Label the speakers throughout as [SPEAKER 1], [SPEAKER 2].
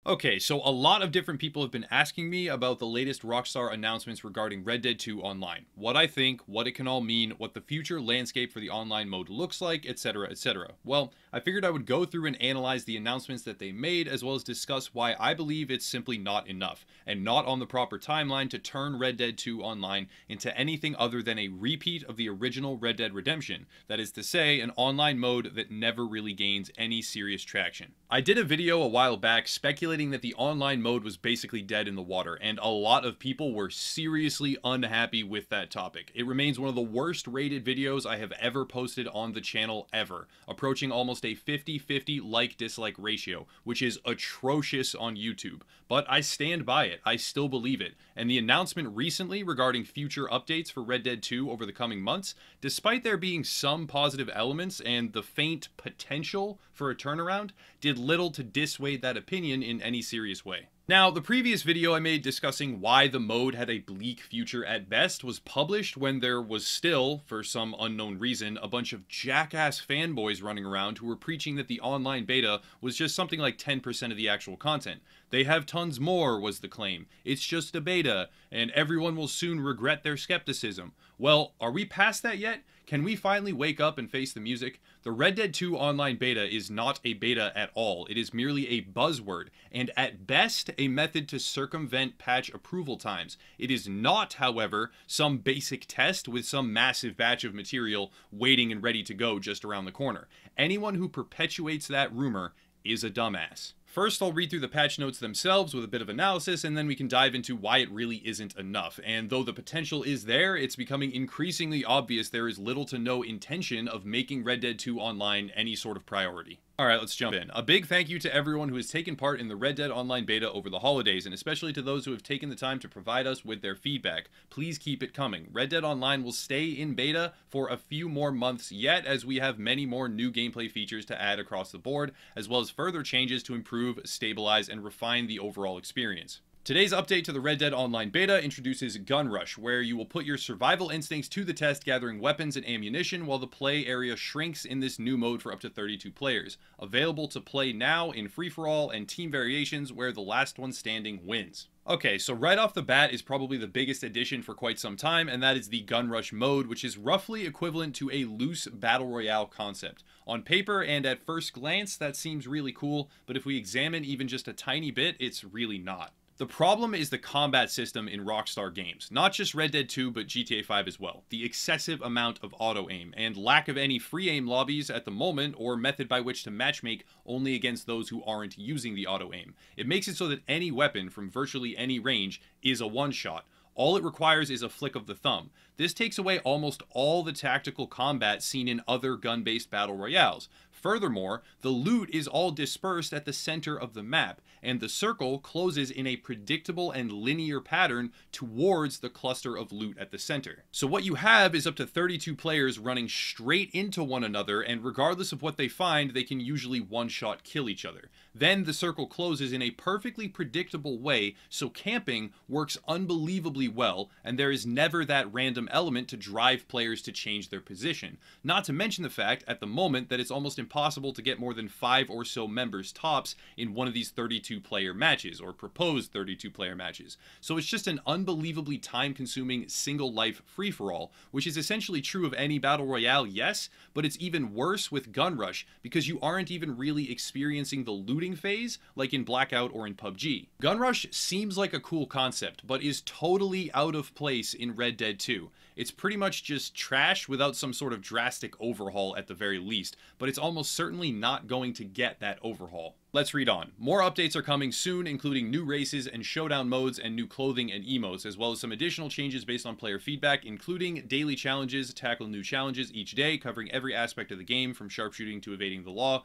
[SPEAKER 1] Okay, so a lot of different people have been asking me about the latest Rockstar announcements regarding Red Dead 2 Online. What I think, what it can all mean, what the future landscape for the online mode looks like, etc, etc. Well, I figured I would go through and analyze the announcements that they made, as well as discuss why I believe it's simply not enough, and not on the proper timeline to turn Red Dead 2 Online into anything other than a repeat of the original Red Dead Redemption. That is to say, an online mode that never really gains any serious traction. I did a video a while back speculating that the online mode was basically dead in the water, and a lot of people were seriously unhappy with that topic. It remains one of the worst rated videos I have ever posted on the channel ever, approaching almost a 50-50 like-dislike ratio, which is atrocious on YouTube. But I stand by it, I still believe it, and the announcement recently regarding future updates for Red Dead 2 over the coming months, despite there being some positive elements and the faint potential for a turnaround, did little to dissuade that opinion in any serious way. Now, the previous video I made discussing why the mode had a bleak future at best was published when there was still, for some unknown reason, a bunch of jackass fanboys running around who were preaching that the online beta was just something like 10% of the actual content. They have tons more, was the claim. It's just a beta, and everyone will soon regret their skepticism. Well, are we past that yet? Can we finally wake up and face the music? The Red Dead 2 online beta is not a beta at all. It is merely a buzzword, and at best, a method to circumvent patch approval times. It is not, however, some basic test with some massive batch of material waiting and ready to go just around the corner. Anyone who perpetuates that rumor is a dumbass. First, I'll read through the patch notes themselves with a bit of analysis, and then we can dive into why it really isn't enough. And though the potential is there, it's becoming increasingly obvious there is little to no intention of making Red Dead 2 Online any sort of priority. Alright, let's jump in. A big thank you to everyone who has taken part in the Red Dead Online beta over the holidays, and especially to those who have taken the time to provide us with their feedback. Please keep it coming. Red Dead Online will stay in beta for a few more months yet, as we have many more new gameplay features to add across the board, as well as further changes to improve, stabilize, and refine the overall experience. Today's update to the Red Dead Online beta introduces Gun Rush, where you will put your survival instincts to the test gathering weapons and ammunition while the play area shrinks in this new mode for up to 32 players. Available to play now in free-for-all and team variations where the last one standing wins. Okay, so right off the bat is probably the biggest addition for quite some time, and that is the Gun Rush mode, which is roughly equivalent to a loose battle royale concept. On paper and at first glance, that seems really cool, but if we examine even just a tiny bit, it's really not. The problem is the combat system in Rockstar games, not just Red Dead 2 but GTA 5 as well. The excessive amount of auto-aim, and lack of any free aim lobbies at the moment or method by which to matchmake only against those who aren't using the auto-aim. It makes it so that any weapon from virtually any range is a one-shot. All it requires is a flick of the thumb. This takes away almost all the tactical combat seen in other gun-based battle royales. Furthermore, the loot is all dispersed at the center of the map, and the circle closes in a predictable and linear pattern towards the cluster of loot at the center. So what you have is up to 32 players running straight into one another, and regardless of what they find, they can usually one-shot kill each other. Then the circle closes in a perfectly predictable way, so camping works unbelievably well, and there is never that random element to drive players to change their position. Not to mention the fact, at the moment, that it's almost impossible to get more than 5 or so members tops in one of these 32-player matches, or proposed 32-player matches. So it's just an unbelievably time-consuming single-life free-for-all, which is essentially true of any battle royale, yes, but it's even worse with Gun Rush, because you aren't even really experiencing the looting phase like in Blackout or in PUBG. Gun Rush seems like a cool concept, but is totally out of place in Red Dead 2. It's pretty much just trash without some sort of drastic overhaul at the very least, but it's almost certainly not going to get that overhaul. Let's read on. More updates are coming soon, including new races and showdown modes and new clothing and emotes, as well as some additional changes based on player feedback, including daily challenges, tackle new challenges each day, covering every aspect of the game, from sharpshooting to evading the law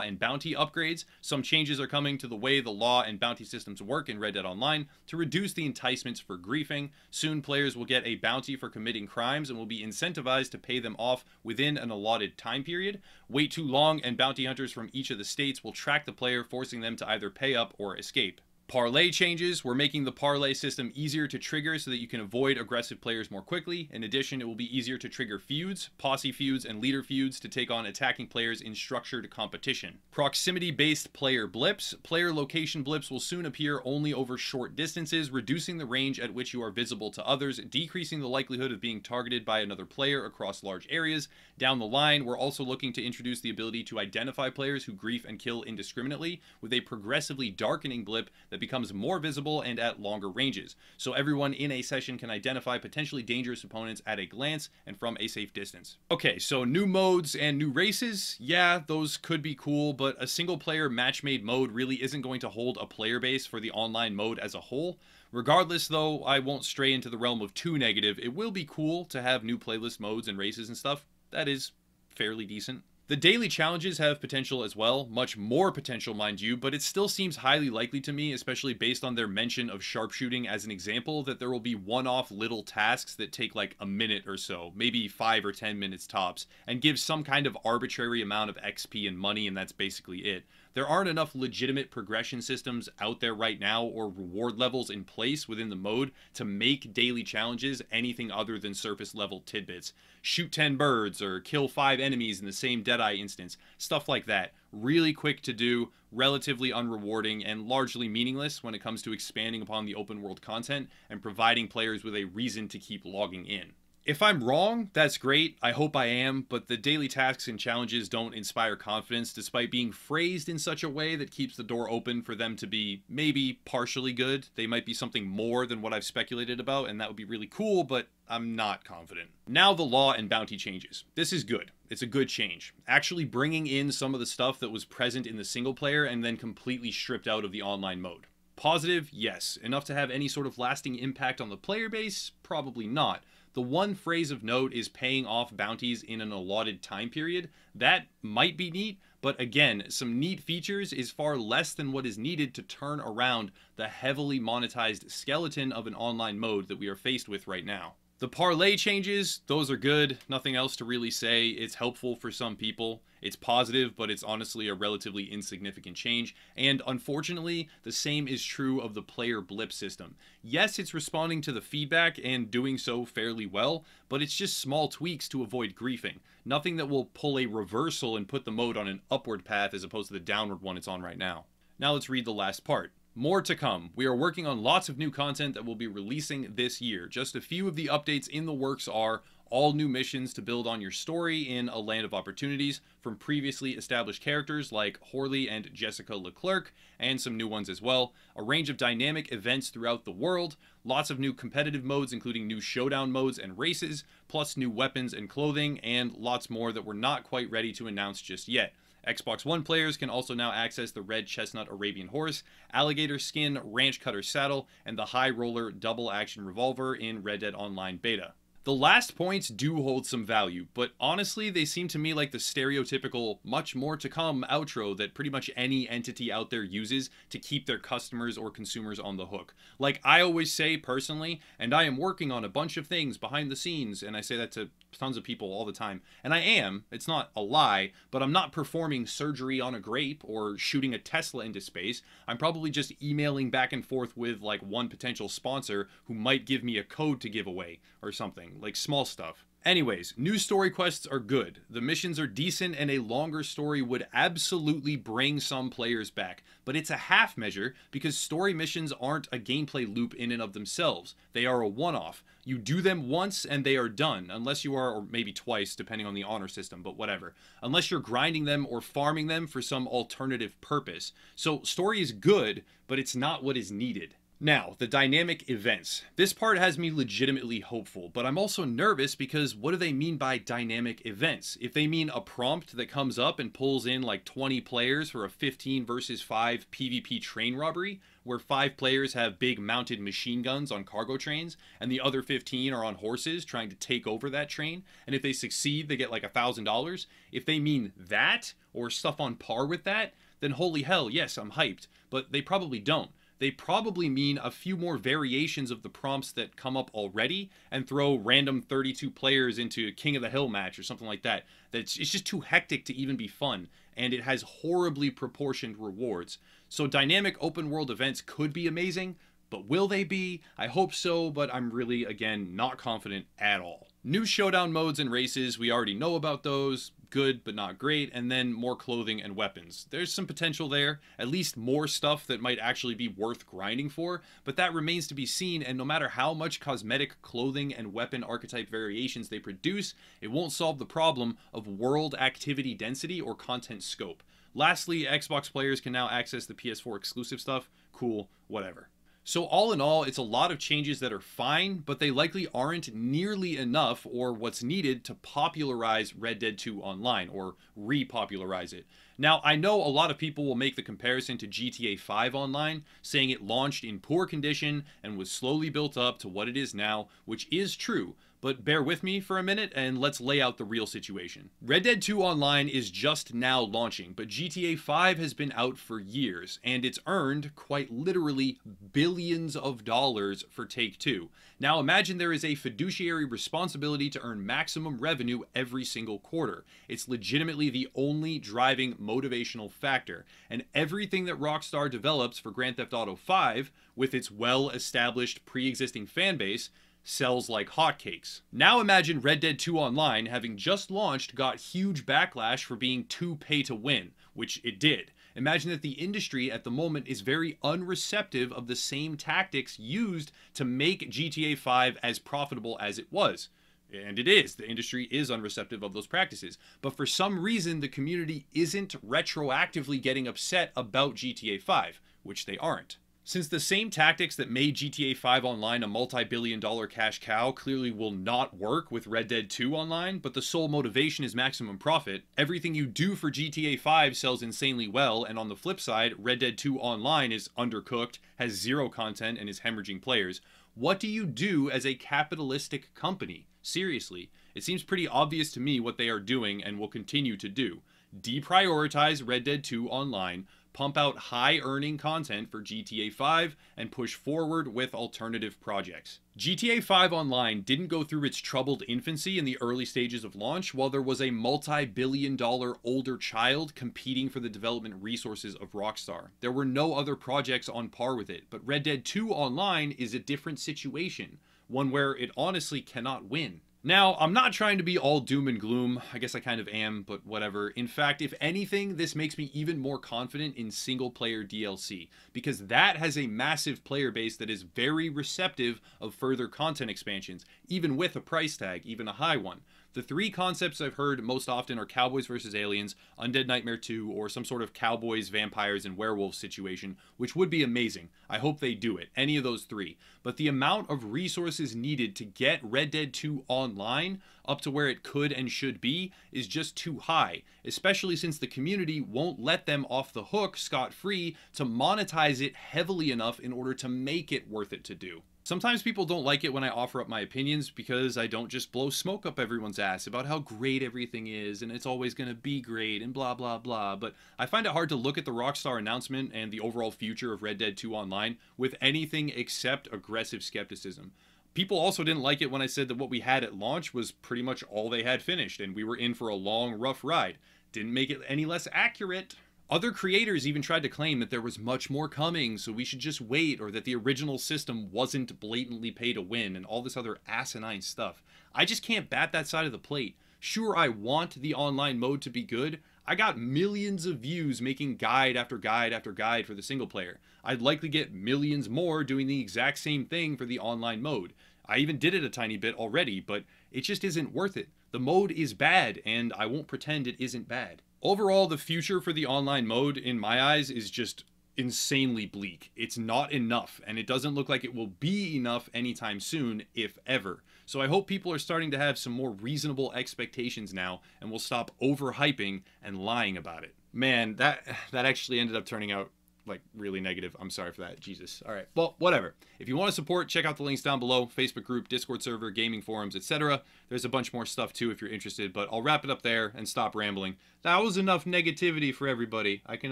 [SPEAKER 1] and bounty upgrades. Some changes are coming to the way the law and bounty systems work in Red Dead Online to reduce the enticements for griefing. Soon players will get a bounty for committing crimes and will be incentivized to pay them off within an allotted time period. Wait too long and bounty hunters from each of the states will track the player, forcing them to either pay up or escape. Parlay changes. We're making the parlay system easier to trigger so that you can avoid aggressive players more quickly. In addition, it will be easier to trigger feuds, posse feuds, and leader feuds to take on attacking players in structured competition. Proximity-based player blips. Player location blips will soon appear only over short distances, reducing the range at which you are visible to others, decreasing the likelihood of being targeted by another player across large areas. Down the line, we're also looking to introduce the ability to identify players who grief and kill indiscriminately with a progressively darkening blip that becomes more visible and at longer ranges, so everyone in a session can identify potentially dangerous opponents at a glance and from a safe distance. Okay, so new modes and new races. Yeah, those could be cool, but a single player match-made mode really isn't going to hold a player base for the online mode as a whole. Regardless, though, I won't stray into the realm of too negative. It will be cool to have new playlist modes and races and stuff. That is fairly decent. The daily challenges have potential as well, much more potential mind you, but it still seems highly likely to me, especially based on their mention of sharpshooting as an example, that there will be one-off little tasks that take like a minute or so, maybe 5 or 10 minutes tops, and give some kind of arbitrary amount of XP and money, and that's basically it. There aren't enough legitimate progression systems out there right now or reward levels in place within the mode to make daily challenges anything other than surface level tidbits. Shoot 10 birds or kill 5 enemies in the same Deadeye instance. Stuff like that. Really quick to do, relatively unrewarding, and largely meaningless when it comes to expanding upon the open world content and providing players with a reason to keep logging in. If I'm wrong, that's great. I hope I am, but the daily tasks and challenges don't inspire confidence despite being phrased in such a way that keeps the door open for them to be maybe partially good. They might be something more than what I've speculated about, and that would be really cool, but I'm not confident. Now the law and bounty changes. This is good. It's a good change. Actually bringing in some of the stuff that was present in the single player and then completely stripped out of the online mode. Positive, yes. Enough to have any sort of lasting impact on the player base? Probably not. The one phrase of note is paying off bounties in an allotted time period. That might be neat, but again, some neat features is far less than what is needed to turn around the heavily monetized skeleton of an online mode that we are faced with right now. The parlay changes, those are good. Nothing else to really say. It's helpful for some people. It's positive, but it's honestly a relatively insignificant change. And unfortunately, the same is true of the player blip system. Yes, it's responding to the feedback and doing so fairly well, but it's just small tweaks to avoid griefing. Nothing that will pull a reversal and put the mode on an upward path as opposed to the downward one it's on right now. Now let's read the last part. More to come. We are working on lots of new content that we'll be releasing this year. Just a few of the updates in the works are all new missions to build on your story in a land of opportunities from previously established characters like Horley and Jessica Leclerc, and some new ones as well, a range of dynamic events throughout the world, lots of new competitive modes including new showdown modes and races, plus new weapons and clothing, and lots more that we're not quite ready to announce just yet. Xbox One players can also now access the red chestnut Arabian horse, alligator skin ranch cutter saddle, and the high roller double action revolver in Red Dead Online beta. The last points do hold some value, but honestly they seem to me like the stereotypical much more to come outro that pretty much any entity out there uses to keep their customers or consumers on the hook. Like I always say personally, and I am working on a bunch of things behind the scenes, and I say that to tons of people all the time, and I am, it's not a lie, but I'm not performing surgery on a grape or shooting a Tesla into space. I'm probably just emailing back and forth with like one potential sponsor who might give me a code to give away or something, like small stuff. Anyways, new story quests are good. The missions are decent, and a longer story would absolutely bring some players back. But it's a half measure because story missions aren't a gameplay loop in and of themselves. They are a one-off. You do them once and they are done, unless you are, or maybe twice depending on the honor system, but whatever. Unless you're grinding them or farming them for some alternative purpose. So story is good, but it's not what is needed. Now, the dynamic events. This part has me legitimately hopeful, but I'm also nervous because what do they mean by dynamic events? If they mean a prompt that comes up and pulls in like 20 players for a 15 versus 5 PvP train robbery, where 5 players have big mounted machine guns on cargo trains, and the other 15 are on horses trying to take over that train, and if they succeed, they get like $1,000. If they mean that, or stuff on par with that, then holy hell, yes, I'm hyped. But they probably don't. They probably mean a few more variations of the prompts that come up already and throw random 32 players into a King of the Hill match or something like that. It's just too hectic to even be fun, and it has horribly proportioned rewards. So dynamic open world events could be amazing, but will they be? I hope so, but I'm really, again, not confident at all. New showdown modes and races, we already know about those. Good, but not great. And then more clothing and weapons. There's some potential there, at least more stuff that might actually be worth grinding for, but that remains to be seen, and no matter how much cosmetic clothing and weapon archetype variations they produce, it won't solve the problem of world activity density or content scope. Lastly, Xbox players can now access the PS4 exclusive stuff. Cool, whatever. So all in all, it's a lot of changes that are fine, but they likely aren't nearly enough or what's needed to popularize Red Dead 2 Online, or repopularize it. Now, I know a lot of people will make the comparison to GTA 5 Online, saying it launched in poor condition and was slowly built up to what it is now, which is true. But bear with me for a minute and let's lay out the real situation. Red Dead 2 Online is just now launching, but GTA 5 has been out for years, and it's earned, quite literally, billions of dollars for Take-Two. Now imagine there is a fiduciary responsibility to earn maximum revenue every single quarter. It's legitimately the only driving motivational factor, and everything that Rockstar develops for Grand Theft Auto 5, with its well-established pre-existing fanbase, sells like hotcakes. Now imagine Red Dead 2 Online, having just launched, got huge backlash for being too pay to win, which it did. Imagine that the industry at the moment is very unreceptive of the same tactics used to make GTA 5 as profitable as it was. And it is. The industry is unreceptive of those practices. But for some reason, the community isn't retroactively getting upset about GTA 5, which they aren't. Since the same tactics that made GTA 5 Online a multi-billion-dollar cash cow clearly will not work with Red Dead 2 Online, but the sole motivation is maximum profit, everything you do for GTA 5 sells insanely well, and on the flip side, Red Dead 2 Online is undercooked, has zero content, and is hemorrhaging players. What do you do as a capitalistic company? Seriously, it seems pretty obvious to me what they are doing and will continue to do. Deprioritize Red Dead 2 Online, pump out high-earning content for GTA 5, and push forward with alternative projects. GTA 5 Online didn't go through its troubled infancy in the early stages of launch, while there was a multi-billion-dollar older child competing for the development resources of Rockstar. There were no other projects on par with it, but Red Dead 2 Online is a different situation, one where it honestly cannot win. Now, I'm not trying to be all doom and gloom. I guess I kind of am, but whatever. In fact, if anything, this makes me even more confident in single-player DLC, because that has a massive player base that is very receptive of further content expansions, even with a price tag, even a high one. The three concepts I've heard most often are Cowboys vs. Aliens, Undead Nightmare 2, or some sort of cowboys, vampires, and werewolves situation, which would be amazing. I hope they do it, any of those three. But the amount of resources needed to get Red Dead 2 Online up to where it could and should be is just too high, especially since the community won't let them off the hook scot-free to monetize it heavily enough in order to make it worth it to do. Sometimes people don't like it when I offer up my opinions because I don't just blow smoke up everyone's ass about how great everything is and it's always going to be great and blah blah blah, but I find it hard to look at the Rockstar announcement and the overall future of Red Dead 2 Online with anything except aggressive skepticism. People also didn't like it when I said that what we had at launch was pretty much all they had finished and we were in for a long, rough ride. Didn't make it any less accurate. Other creators even tried to claim that there was much more coming, so we should just wait, or that the original system wasn't blatantly pay to win, and all this other asinine stuff. I just can't bat that side of the plate. Sure, I want the online mode to be good. I got millions of views making guide after guide after guide for the single player. I'd likely get millions more doing the exact same thing for the online mode. I even did it a tiny bit already, but it just isn't worth it. The mode is bad, and I won't pretend it isn't bad. Overall, the future for the online mode, in my eyes, is just insanely bleak. It's not enough, and it doesn't look like it will be enough anytime soon, if ever. So I hope people are starting to have some more reasonable expectations now, and will stop overhyping and lying about it. Man, that actually ended up turning out like really negative. I'm sorry for that. Jesus. All right. Well, whatever. If you want to support, check out the links down below. Facebook group, Discord server, gaming forums, etc. There's a bunch more stuff too if you're interested, but I'll wrap it up there and stop rambling. That was enough negativity for everybody. I can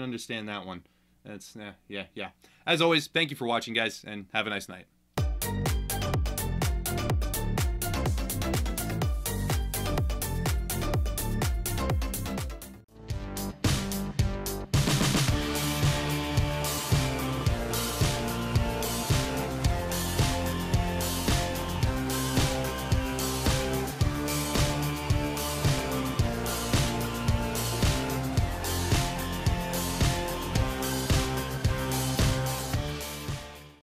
[SPEAKER 1] understand that one. That's, yeah. As always, thank you for watching, guys, and have a nice night.